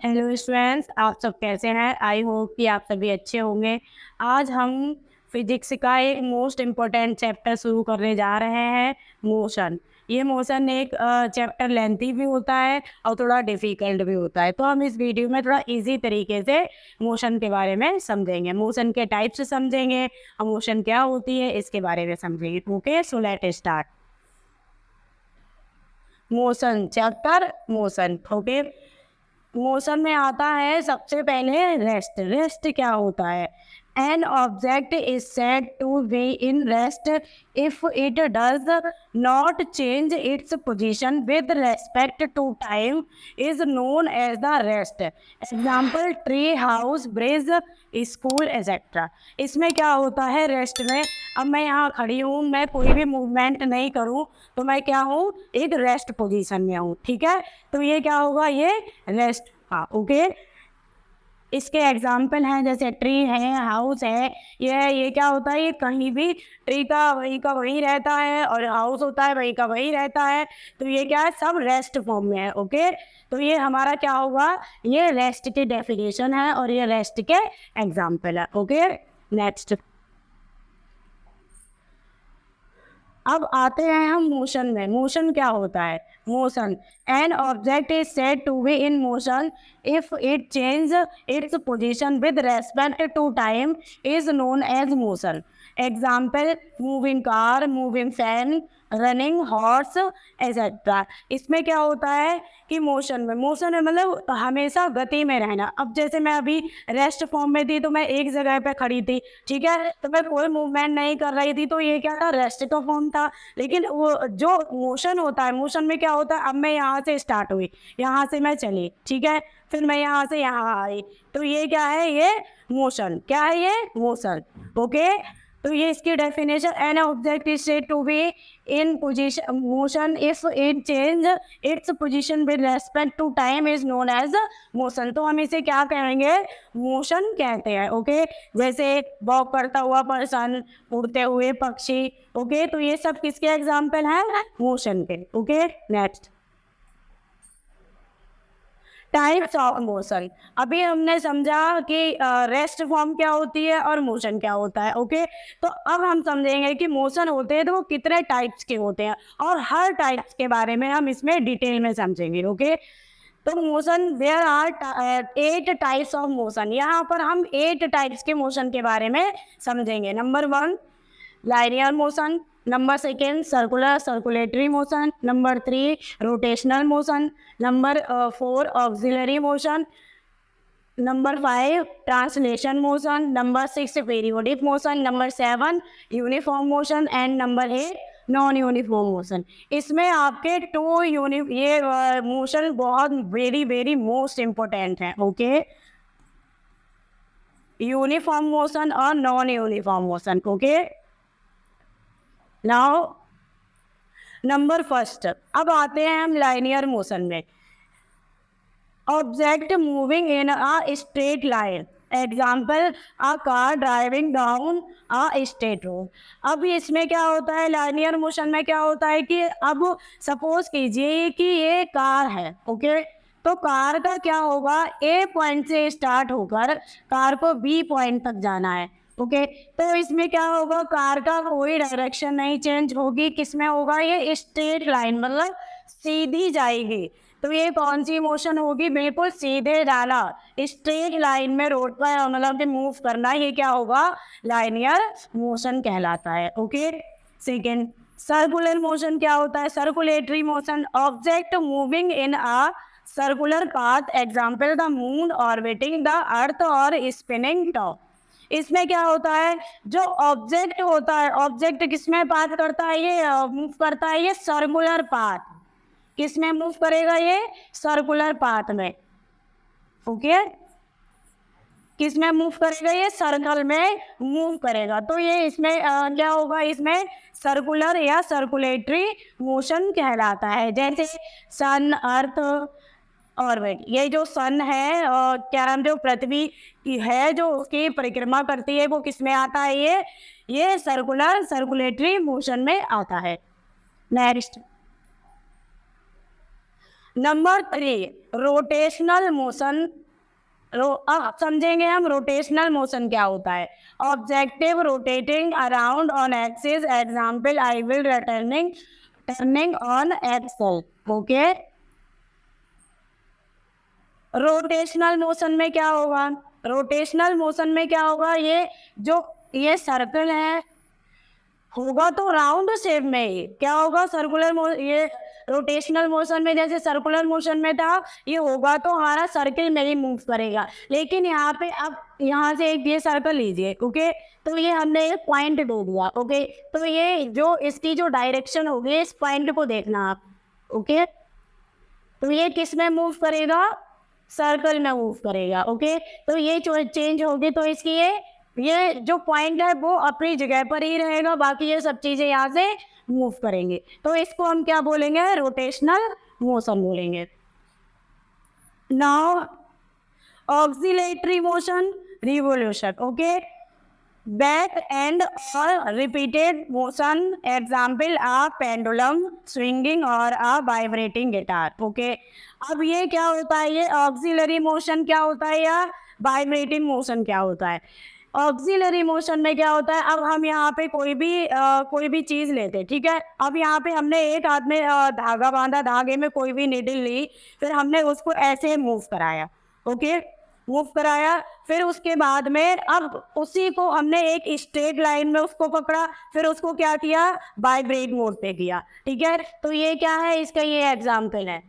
Hello students, आप सब कैसे हैं? आई होप कि आप सभी अच्छे होंगे। आज हम फिजिक्स का एक मोस्ट इम्पोर्टेंट चैप्टर शुरू करने जा रहे हैं, मोशन। ये मोशन एक चैप्टर लेंथी भी होता है और थोड़ा डिफ़िकल्ट भी होता है, तो हम इस वीडियो में थोड़ा इजी तरीके से मोशन के बारे में समझेंगे, मोशन के टाइप्स समझेंगे और मोशन क्या होती है इसके बारे में समझेंगे। Okay, so let start. Motion chapter motion. Okay, motion में आता है सबसे पहले रेस्ट। रेस्ट क्या होता है? An object is said to be in rest if it does not change its position with respect to time is known as the rest. Example tree, house, bridge, school etcetera. इसमें क्या होता है rest में? अब मैं यहाँ खड़ी हूँ, मैं कोई भी मूवमेंट नहीं करूँ तो मैं क्या हूँ? एक रेस्ट पोजीशन में हूँ। ठीक है, तो ये क्या होगा? ये रेस्ट। हाँ, ओके। इसके एग्जाम्पल हैं जैसे ट्री है, हाउस है। ये क्या होता है? ये कहीं भी ट्री का वहीं का वहीं रहता है और हाउस होता है वहीं का वहीं रहता है, तो ये क्या है? सब रेस्ट फॉर्म में है। ओके, तो ये हमारा क्या होगा? ये रेस्ट की डेफिनेशन है और ये रेस्ट के एग्जाम्पल है। Okay, next. अब आते हैं हम मोशन में। मोशन क्या होता है? Motion, an object is said to be in motion if it change its position with respect to time is known as motion. Example moving car, moving fan, running horse etcetera. इसमें क्या होता है कि motion में मतलब हमेशा गति में रहना। अब जैसे मैं अभी रेस्ट फॉर्म में थी तो मैं एक जगह पे खड़ी थी, ठीक है, तो मैं कोई मूवमेंट नहीं कर रही थी, तो ये क्या था? रेस्ट का फॉर्म था। लेकिन वो जो मोशन होता है, मोशन में क्या होता है? अब मैं यहाँ से स्टार्ट हुई, यहाँ से मैं चली, ठीक है, फिर मैं यहाँ से यहाँ आई, तो ये क्या है? ये मोशन। क्या है ये? मोशन। ओके, तो ये इसकी definition, an object is said to be in position motion if it change its position with respect to time is known as motion. तो हम इसे क्या कहेंगे? मोशन कहते हैं। ओके, जैसे वॉक करता हुआ पर्सन, उड़ते हुए पक्षी। ओके, तो ये सब किसके एग्जाम्पल हैं? मोशन के। Okay, next. Types of motion. अभी हमने समझा कि रेस्ट फॉर्म क्या होती है और मोशन क्या होता है। ओके, तो अब हम समझेंगे कि मोशन होते हैं तो वो कितने टाइप्स के होते हैं और हर टाइप्स के बारे में हम इसमें डिटेल में समझेंगे। ओके, तो motion, there are 8 types of motion. यहाँ पर हम 8 टाइप्स के मोशन के बारे में समझेंगे। Number 1 linear motion, number 2 circular circulatory motion, number 3 rotational motion, number 4 auxiliary motion, number 5 translation motion, number 6 periodic motion, number 7 uniform motion and number 8 non uniform motion. इसमें आपके ये मोशन बहुत वेरी वेरी मोस्ट इम्पोर्टेंट है। Okay, uniform motion और non uniform motion. Okay, now number first, अब आते हैं हम लाइनियर मोशन में। Object moving in a straight line. Example a car driving down a straight road. अब इसमें क्या होता है? लाइनियर मोशन में क्या होता है कि अब सपोज कीजिए कि ये कार है। ओके, तो कार का क्या होगा? ए पॉइंट से स्टार्ट होकर कार को बी पॉइंट तक जाना है। ओके, तो इसमें क्या होगा? कार का कोई डायरेक्शन नहीं चेंज होगी। किसमें होगा? ये स्ट्रेट लाइन, मतलब सीधी जाएगी। तो ये कौन सी मोशन होगी? बिल्कुल सीधे जाना, स्ट्रेट लाइन में रोड पर मतलब कि मूव करना, ये क्या होगा? लाइनियर मोशन कहलाता है। ओके, सेकेंड, सर्कुलर मोशन क्या होता है? Circulatory motion, object moving in a circular path. Example the moon orbiting the earth और स्पिनिंग टॉप। इसमें क्या होता है? जो ऑब्जेक्ट होता है, ऑब्जेक्ट किसमें पाथ करता है? ये मूव करता है ये सर्कुलर पाथ। किसमें मूव करेगा? ये सर्कुलर पाथ में। ओके, किसमें मूव करेगा? ये सर्कल में मूव करेगा। तो ये इसमें क्या होगा? इसमें सर्कुलर या सर्कुलेटरी मोशन कहलाता है। जैसे सन, अर्थ, ऑर्बिट। ये जो सन है और क्या नाम, जो पृथ्वी की है जो उसकी परिक्रमा करती है, वो किस में आता है? ये सर्कुलर सर्कुलेटरी मोशन में आता है। Next, number 3 rotational motion. अब समझेंगे हम रोटेशनल मोशन क्या होता है। Objective rotating around on axis, example I will turning on axle. Okay, rotational motion में क्या होगा, रोटेशनल मोशन में क्या होगा, ये सर्कल है, होगा तो राउंड शेप में ही, क्या होगा सर्कुलर ये रोटेशनल मोशन में जैसे सर्कुलर मोशन में था, ये होगा तो हमारा सर्किल में ही मूव करेगा। लेकिन यहाँ पे अब यहाँ से एक ये सर्कल लीजिए, ओके, तो ये हमने एक पॉइंट दे दिया, ओके, तो ये जो इसकी जो डायरेक्शन होगी इस पॉइंट को देखना आप, ओके, तो ये किस में मूव करेगा, सर्कल में मूव करेगा, ओके, तो ये चेंज होगी तो इसकी ये जो पॉइंट है वो अपनी जगह पर ही रहेगा, बाकी ये सब चीजें यहाँ से मूव करेंगे, तो इसको हम क्या बोलेंगे, रोटेशनल मोशन बोलेंगे। Now oscillatory motion, revolution, okay, back and और repeated motion, example a pendulum swinging और आ वाइब्रेटिंग गिटार। ओके, अब ये क्या होता है, ये ऑक्सिलरी मोशन क्या होता है या वाइब्रेटिंग मोशन क्या होता है। ऑक्सिलरी मोशन में क्या होता है, अब हम यहाँ पे कोई भी चीज़ लेते हैं, ठीक है, अब यहाँ पे हमने एक हाथ में धागा बांधा, धागे में कोई भी नीडल ली, फिर हमने उसको ऐसे मूव कराया, ओके, मूव कराया, फिर उसके बाद में अब उसी को हमने एक स्ट्रेट लाइन में उसको पकड़ा, फिर उसको क्या किया, वाइब्रेट मोड पे किया, ठीक है, तो ये क्या है, इसका ये एग्जाम्पल है,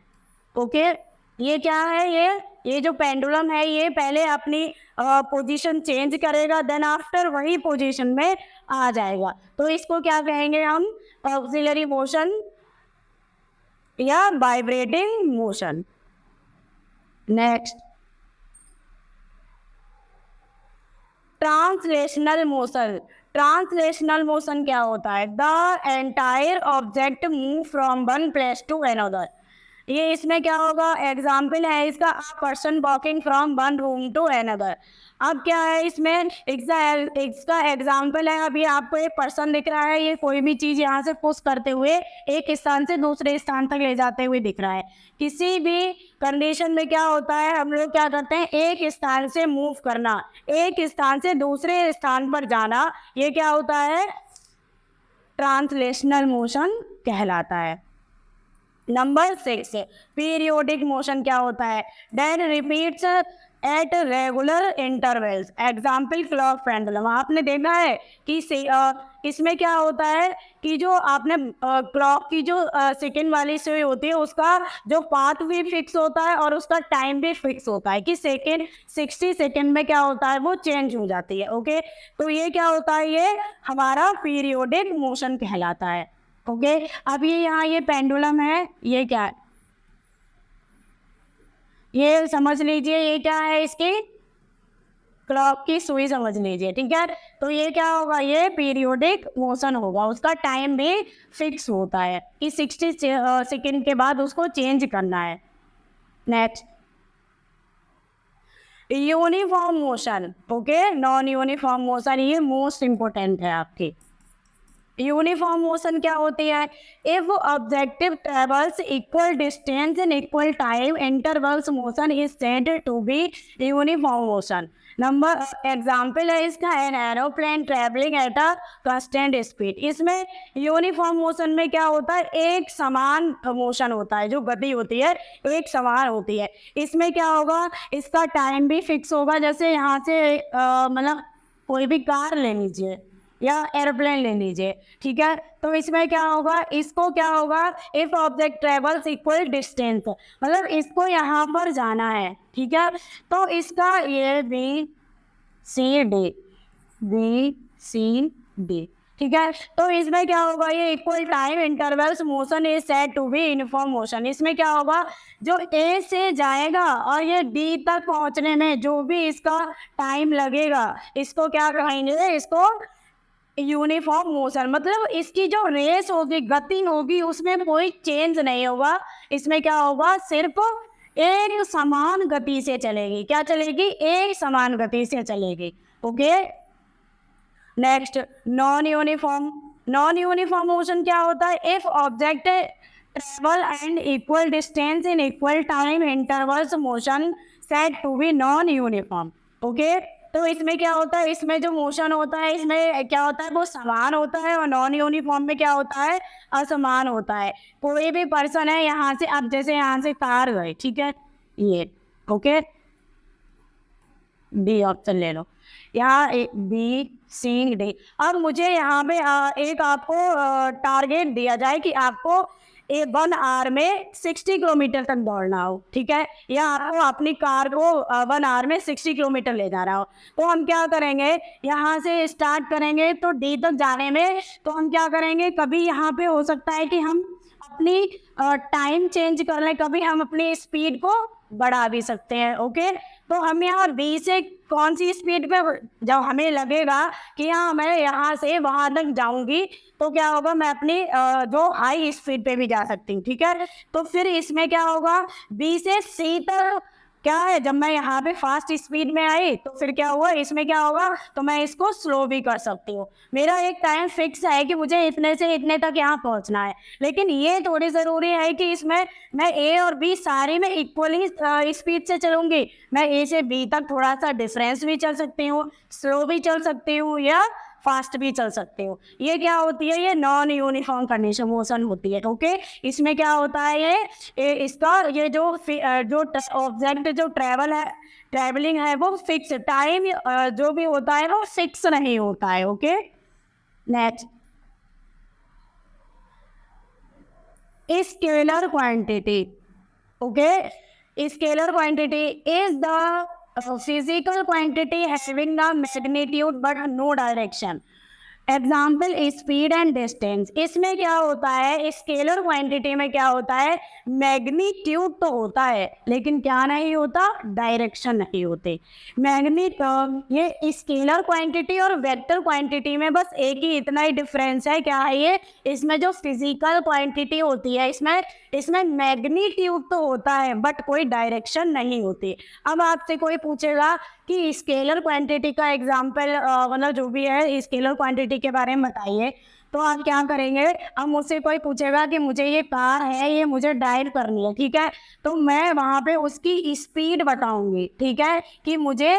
ओके, ये क्या है, ये जो पेंडुलम है ये पहले अपनी पोजीशन चेंज करेगा, देन आफ्टर वही पोजीशन में आ जाएगा, तो इसको क्या कहेंगे हम, ऑक्सिलरी मोशन या vibrating motion. Next, translational motion. Translational motion क्या होता है, the entire object move from one place to another. ये इसमें क्या होगा, एग्जाम्पल है इसका, a person walking from one room to another. अब क्या है इसमें, इसका एग्जाम्पल है, अभी आपको एक पर्सन दिख रहा है, ये कोई भी चीज़ यहाँ से पुश करते हुए एक स्थान से दूसरे स्थान तक ले जाते हुए दिख रहा है। किसी भी कंडीशन में क्या होता है, हम लोग क्या करते हैं, एक स्थान से मूव करना, एक स्थान से दूसरे स्थान पर जाना, ये क्या होता है, ट्रांसलेशनल मोशन कहलाता है। नंबर 6 पीरियोडिक मोशन क्या होता है, that repeats at regular intervals, example clock pendulum. आपने देखा है कि इसमें क्या होता है कि जो आपने क्लॉक की जो सेकेंड वाली सुई होती है उसका जो पाथ भी फिक्स होता है और उसका टाइम भी फिक्स होता है कि 60 सेकेंड में क्या होता है वो चेंज हो जाती है, ओके, तो ये क्या होता है, ये हमारा पीरियोडिक मोशन कहलाता है, ओके। अब ये यहाँ ये पेंडुलम है, ये क्या है, ये समझ लीजिए, ये क्या है, इसकी क्लॉक की सुई समझ लीजिए, ठीक है, तो ये क्या होगा, ये पीरियोडिक मोशन होगा, उसका टाइम भी फिक्स होता है कि 60 सेकेंड के बाद उसको चेंज करना है। Next, uniform motion, okay, non uniform motion, ये मोस्ट इंपॉर्टेंट है आपकी। यूनिफॉर्म मोशन क्या होती है, if objective travels equal distance in equal time intervals motion is said to be uniform motion. Number example है इसका, an aeroplane travelling at a constant speed. इसमें uniform motion में क्या होता है, एक समान मोशन होता है, जो गति होती है एक समान होती है। इसमें क्या होगा, इसका टाइम भी फिक्स होगा, जैसे यहाँ से मतलब कोई भी कार ले लीजिए या एरोप्लेन ले लीजिए, ठीक है, तो इसमें क्या होगा, इसको क्या होगा, if object travels equal distance, मतलब इसको यहाँ पर जाना है, ठीक है, तो इसका ये बी सी डी, ठीक है, तो इसमें क्या होगा, ये equal time intervals motion is said to be uniform motion. इसमें क्या होगा, जो ए से जाएगा और ये डी तक पहुँचने में जो भी इसका टाइम लगेगा, इसको क्या कहेंगे, इसको यूनिफॉर्म मोशन, मतलब इसकी जो रेस होगी, गति होगी, उसमें कोई चेंज नहीं होगा, इसमें क्या होगा, सिर्फ एक समान गति से चलेगी, क्या चलेगी, एक समान गति से चलेगी, okay. Next, non uniform motion क्या होता है, if object travel and equal distance in equal time intervals motion said to be non uniform. Okay, तो इसमें क्या होता है, इसमें जो मोशन होता है इसमें क्या होता है, वो समान होता है, और नॉन यूनिफॉर्म में क्या होता है, असमान होता है। कोई भी पर्सन है यहाँ से, अब जैसे यहाँ से कार गए, ठीक है, ये ओके, डी ऑप्शन ले लो, यहाँ बी सी डी। अब मुझे यहाँ पे एक आपको टारगेट दिया जाए कि आपको 1 आवर में 60 किलोमीटर तक दौड़ना हो, ठीक है, या आपको अपनी कार को 1 आवर में 60 किलोमीटर ले जाना हो, तो हम क्या करेंगे, यहाँ से स्टार्ट करेंगे तो डी तक जाने में, तो हम क्या करेंगे, कभी यहाँ पे हो सकता है कि हम अपनी टाइम चेंज कर लें, कभी हम अपनी स्पीड को बढ़ा भी सकते हैं। ओके, तो हम यहाँ बी से कौन सी स्पीड पे, जब हमें लगेगा कि हाँ मैं यहाँ से वहाँ तक जाऊँगी, तो क्या होगा, मैं अपनी जो हाई स्पीड पे भी जा सकती हूँ, ठीक है। तो फिर इसमें क्या होगा, बी से सी तक क्या है, जब मैं यहाँ पे फास्ट स्पीड में आई तो फिर क्या हुआ, इसमें क्या होगा, तो मैं इसको स्लो भी कर सकती हूँ। मेरा एक टाइम फिक्स है कि मुझे इतने से इतने तक यहाँ पहुँचना है, लेकिन ये थोड़ी ज़रूरी है कि इसमें मैं ए और बी सारी में इक्वली स्पीड से चलूँगी। मैं ए से बी तक थोड़ा सा डिफरेंस भी चल सकती हूँ, स्लो भी चल सकती हूँ, या फास्ट भी चल सकते हो। ये क्या होती है, ये नॉन यूनिफॉर्म कंडीशन मोशन होती है। ओके, इसमें क्या होता है, इसका ये जो ऑब्जेक्ट जो ट्रैवलिंग है वो फिक्स टाइम जो भी होता है वो फिक्स नहीं होता है। Okay, next, scalar quantity. Okay, scalar quantity is the physical quantity having the magnitude but no direction. Example speed and distance. इसमें क्या होता है, स्केलर क्वांटिटी में क्या होता है, मैग्नीट्यूड तो होता है लेकिन क्या नहीं होता, डायरेक्शन नहीं होते। ये स्केलर क्वांटिटी और वेक्टर क्वांटिटी में बस एक ही इतना ही डिफरेंस है, क्या है ये, इसमें जो फिजिकल क्वांटिटी होती है इसमें मैग्नीट्यूड तो होता है बट कोई डायरेक्शन नहीं होती। अब आपसे कोई पूछेगा कि स्केलर क्वांटिटी का एग्जाम्पल मतलब जो भी है स्केलर क्वांटिटी के बारे में बताइए, तो आप क्या करेंगे, अब मुझसे कोई पूछेगा कि मुझे ये कार है, ये मुझे ड्राइव करनी है, ठीक है, तो मैं वहाँ पे उसकी स्पीड बताऊंगी, ठीक है, कि मुझे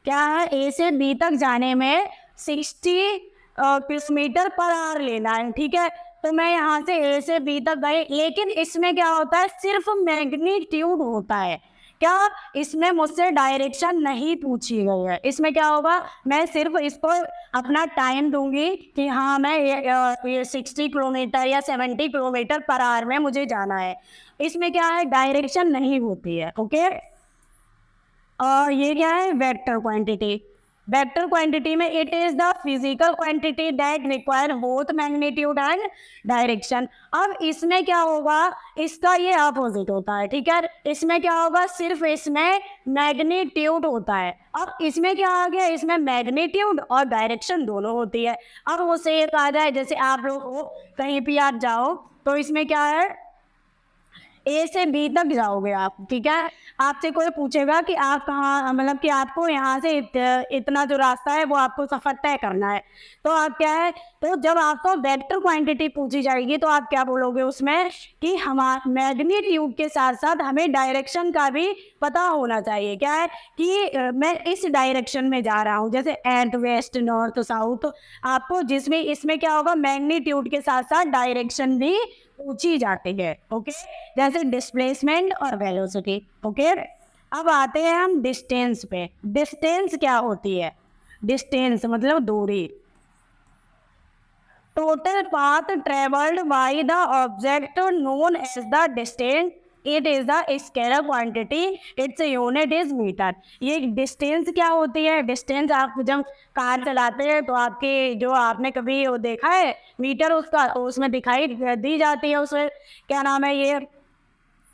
क्या है, ए से बी तक जाने में 60 किलोमीटर पर आवर लेना है, ठीक है। तो मैं यहाँ से ए से बी तक गई, लेकिन इसमें क्या होता है, सिर्फ मैग्नीट्यूड होता है, क्या इसमें मुझसे डायरेक्शन नहीं पूछी गई है। इसमें क्या होगा, मैं सिर्फ इसको अपना टाइम दूंगी कि हाँ मैं ये 60 किलोमीटर या 70 किलोमीटर पर आवर में मुझे जाना है। इसमें क्या है, डायरेक्शन नहीं होती है। ओके, और ये क्या है, वेक्टर क्वांटिटी। वेक्टर क्वांटिटी में it is the physical quantity that require both magnitude and direction. अब इसमें क्या होगा, इसका ये अपोजिट होता है, ठीक है। इसमें क्या होगा, सिर्फ इसमें मैग्नीट्यूड होता है। अब इसमें क्या आ गया, इसमें मैग्नीट्यूड और डायरेक्शन दोनों होती है। अब उसे ये कहा जाए, जैसे आप लोग हो कहीं भी आप जाओ तो इसमें क्या है, ए से बी तक जाओगे आप, ठीक है। आपसे कोई पूछेगा कि आप कहाँ, मतलब कि आपको यहाँ से इतना जो रास्ता है वो आपको सफ़र तय करना है, तो आप क्या है, तो जब आपको वेक्टर क्वांटिटी पूछी जाएगी तो आप क्या बोलोगे उसमें, कि हमारे मैग्नीट्यूड के साथ साथ हमें डायरेक्शन का भी पता होना चाहिए। क्या है कि मैं इस डायरेक्शन में जा रहा हूँ, जैसे ईस्ट वेस्ट नॉर्थ साउथ, आपको जिसमें इसमें क्या होगा, मैग्नीट्यूड के साथ साथ डायरेक्शन भी पूछी जाती है। ओके, जैसे डिस्प्लेसमेंट और वेलोसिटी। ओके, अब आते हैं हम डिस्टेंस पे। डिस्टेंस क्या होती है, डिस्टेंस मतलब दूरी, total path travelled by the object known as the distance, it is the scalar quantity, its unit is metre. ये डिस्टेंस क्या होती है, डिस्टेंस आप जब कार चलाते हैं तो आपके जो आपने कभी वो देखा है मीटर, उसका उसमें दिखाई दी जाती है, उसमें क्या नाम है, ये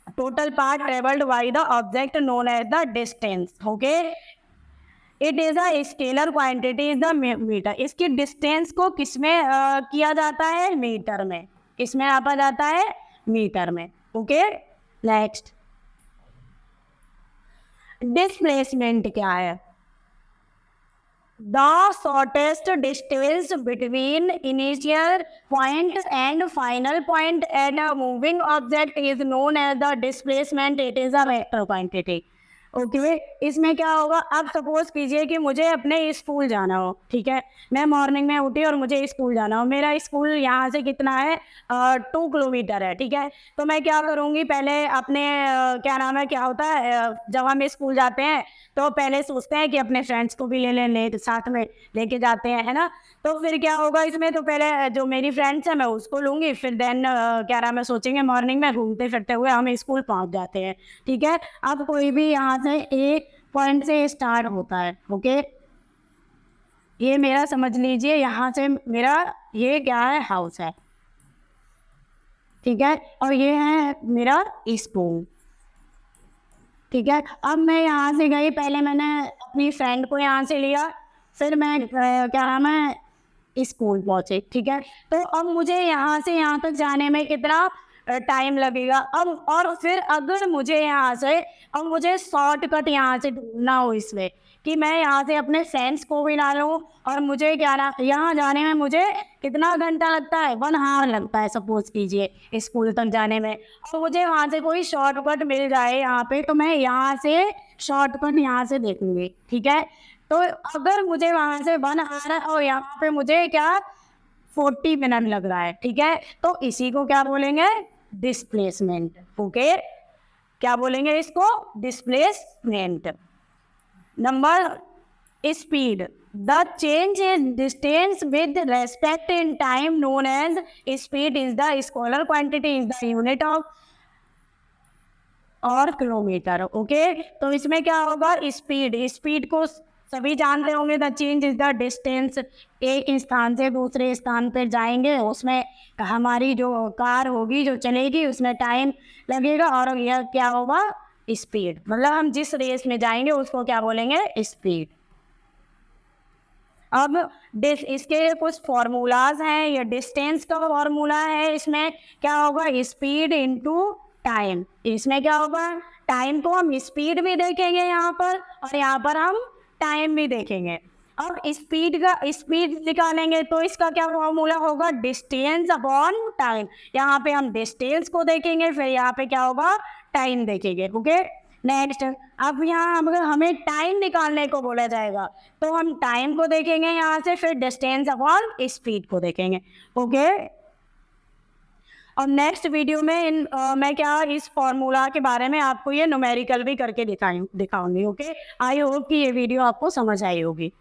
total path travelled by the object known as the distance. Okay, it is a scalar quantity is the metre. इसकी डिस्टेंस को किस में किया जाता है, मीटर में, किसमें नापा जाता है, मीटर में। ओके, नेक्स्ट, डिस्प्लेसमेंट क्या है, The shortest distance between initial point and final point at a moving object is known as the displacement. It is a vector quantity. Okay इसमें क्या होगा, अब सपोज कीजिए कि मुझे अपने स्कूल जाना हो, ठीक है, मैं मॉर्निंग में उठी और मुझे स्कूल जाना हो, मेरा स्कूल यहाँ से कितना है 2 किलोमीटर है, ठीक है। तो मैं क्या करूँगी, पहले अपने क्या नाम है, क्या होता है जब हम स्कूल जाते हैं तो पहले सोचते हैं कि अपने फ्रेंड्स को भी ले साथ में लेके जाते हैं, है ना। तो फिर क्या होगा इसमें, तो पहले जो मेरी फ्रेंड्स है मैं उसको लूँगी, फिर देन क्या नाम है सोचेंगे मॉर्निंग में घूमते फिरते हुए हम स्कूल पहुँच जाते हैं, ठीक है। अब कोई भी यहाँ से एक पॉइंट से स्टार्ट होता है, ओके, ये मेरा समझ लीजिए यहाँ से मेरा ये क्या है, हाउस है, ठीक है, और ये है मेरा स्कूल, ठीक है। अब मैं यहाँ से गई, पहले मैंने अपनी फ्रेंड को यहाँ से लिया, फिर मैं क्या नाम है स्कूल पहुँचे, ठीक है। तो अब मुझे यहाँ से यहाँ तक जाने में कितना टाइम लगेगा। अब और फिर अगर मुझे यहाँ से, अब मुझे शॉर्टकट यहाँ से ढूंढना हो इसमें कि मैं यहाँ से अपने फ्रेंड्स को भी ना लूँ, और मुझे क्या ना यहाँ जाने में मुझे कितना घंटा लगता है, 1 आवर लगता है सपोज कीजिए स्कूल तक जाने में, और मुझे वहाँ से कोई शॉर्टकट मिल जाए यहाँ पे, तो मैं यहाँ से शॉर्टकट यहाँ से देखूँगी, ठीक है। तो अगर मुझे वहाँ से 1 आवर और यहाँ पे मुझे क्या 40 मिनट लग रहा है, ठीक है, तो इसी को क्या बोलेंगे, डिस्प्लेसमेंट, ओके, क्या बोलेंगे इसको, displacement. Number speed, the change in distance with respect in time known as speed is the scalar quantity is the unit of और किलोमीटर, ओके। तो इसमें क्या होगा, स्पीड, स्पीड को सभी जानते होंगे, the change is the distance, एक स्थान से दूसरे स्थान पर जाएंगे, उसमें हमारी जो कार होगी जो चलेगी उसमें टाइम लगेगा, और यह क्या होगा, स्पीड, मतलब हम जिस रेस में जाएंगे उसको क्या बोलेंगे, स्पीड। अब इसके कुछ फॉर्मूलाज हैं, ये डिस्टेंस का फॉर्मूला है, इसमें क्या होगा, स्पीड इनटू टाइम, इसमें क्या होगा, टाइम को हम स्पीड भी देखेंगे यहाँ पर, और यहाँ पर हम टाइम भी देखेंगे। अब स्पीड निकालेंगे तो इसका क्या फॉर्मूला होगा, डिस्टेंस अपॉन टाइम, यहाँ पे हम डिस्टेंस को देखेंगे, फिर यहाँ पे क्या होगा, टाइम देखेंगे, ओके। नेक्स्ट, अब यहाँ अगर हमें टाइम निकालने को बोला जाएगा तो हम टाइम को देखेंगे यहाँ से, फिर डिस्टेंस अपॉन स्पीड को देखेंगे, ओके। और नेक्स्ट वीडियो में मैं क्या इस फॉर्मूला के बारे में आपको ये न्यूमेरिकल भी करके दिखाऊंगी, ओके। आई होप कि ये वीडियो आपको समझ आई होगी।